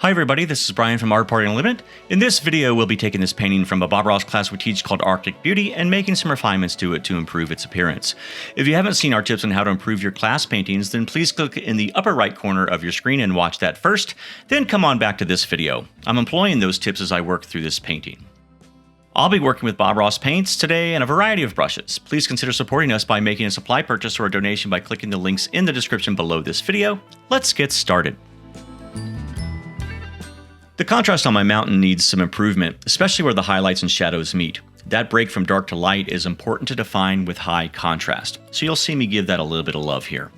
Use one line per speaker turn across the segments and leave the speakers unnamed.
Hi everybody, this is Brian from Art Party Unlimited. In this video, we'll be taking this painting from a Bob Ross class we teach called Arctic Beauty and making some refinements to it to improve its appearance. If you haven't seen our tips on how to improve your class paintings, then please click in the upper right corner of your screen and watch that first, then come on back to this video. I'm employing those tips as I work through this painting. I'll be working with Bob Ross paints today and a variety of brushes. Please consider supporting us by making a supply purchase or a donation by clicking the links in the description below this video. Let's get started. The contrast on my mountain needs some improvement, especially where the highlights and shadows meet. That break from dark to light is important to define with high contrast, so you'll see me give that a little bit of love here.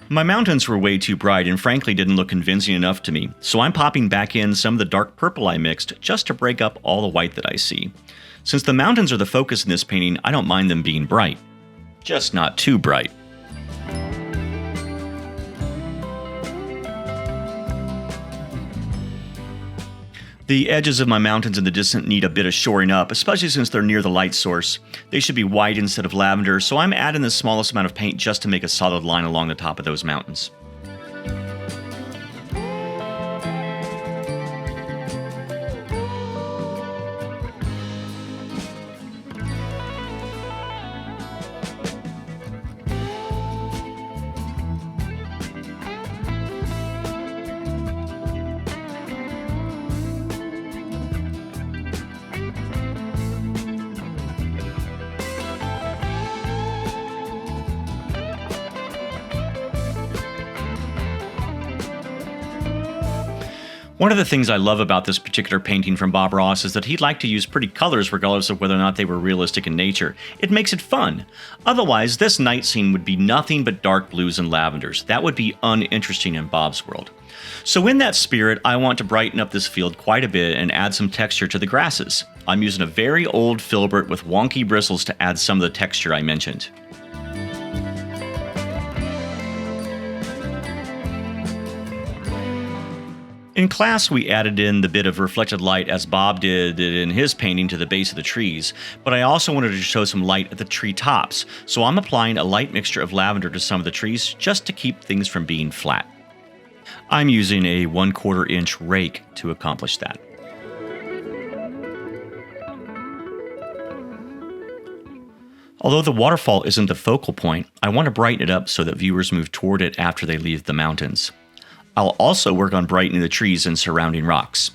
My mountains were way too bright and frankly didn't look convincing enough to me, so I'm popping back in some of the dark purple I mixed just to break up all the white that I see. Since the mountains are the focus in this painting, I don't mind them being bright. Just not too bright. The edges of my mountains in the distance need a bit of shoring up, especially since they're near the light source. They should be white instead of lavender, so I'm adding the smallest amount of paint just to make a solid line along the top of those mountains. One of the things I love about this particular painting from Bob Ross is that he'd like to use pretty colors regardless of whether or not they were realistic in nature. It makes it fun. Otherwise, this night scene would be nothing but dark blues and lavenders. That would be uninteresting in Bob's world. So in that spirit, I want to brighten up this field quite a bit and add some texture to the grasses. I'm using a very old filbert with wonky bristles to add some of the texture I mentioned. In class, we added in the bit of reflected light as Bob did in his painting to the base of the trees, but I also wanted to show some light at the tree tops, so I'm applying a light mixture of lavender to some of the trees just to keep things from being flat. I'm using a 1/4 inch rake to accomplish that. Although the waterfall isn't the focal point, I want to brighten it up so that viewers move toward it after they leave the mountains. I'll also work on brightening the trees and surrounding rocks.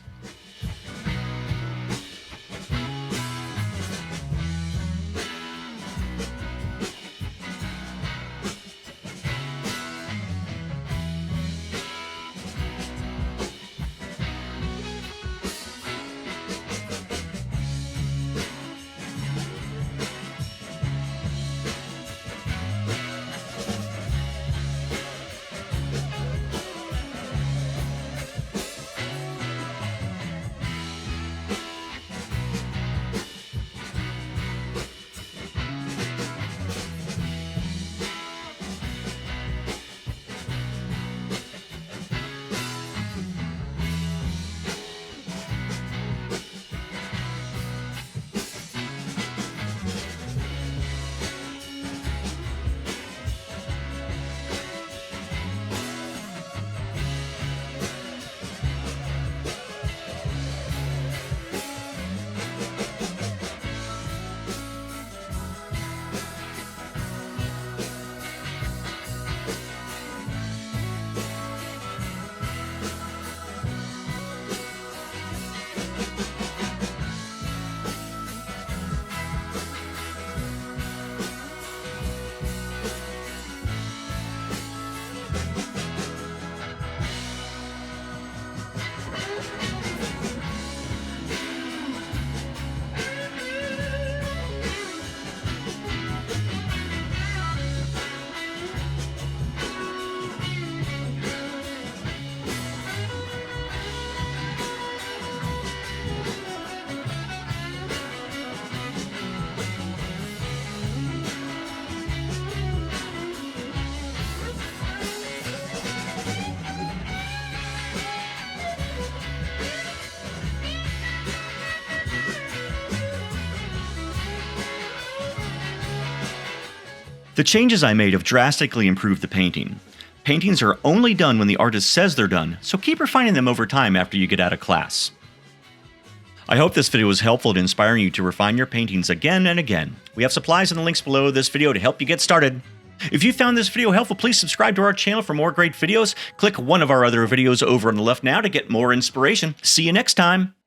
The changes I made have drastically improved the painting. Paintings are only done when the artist says they're done, so keep refining them over time after you get out of class. I hope this video was helpful in inspiring you to refine your paintings again and again. We have supplies in the links below this video to help you get started. If you found this video helpful, please subscribe to our channel for more great videos. Click one of our other videos over on the left now to get more inspiration. See you next time!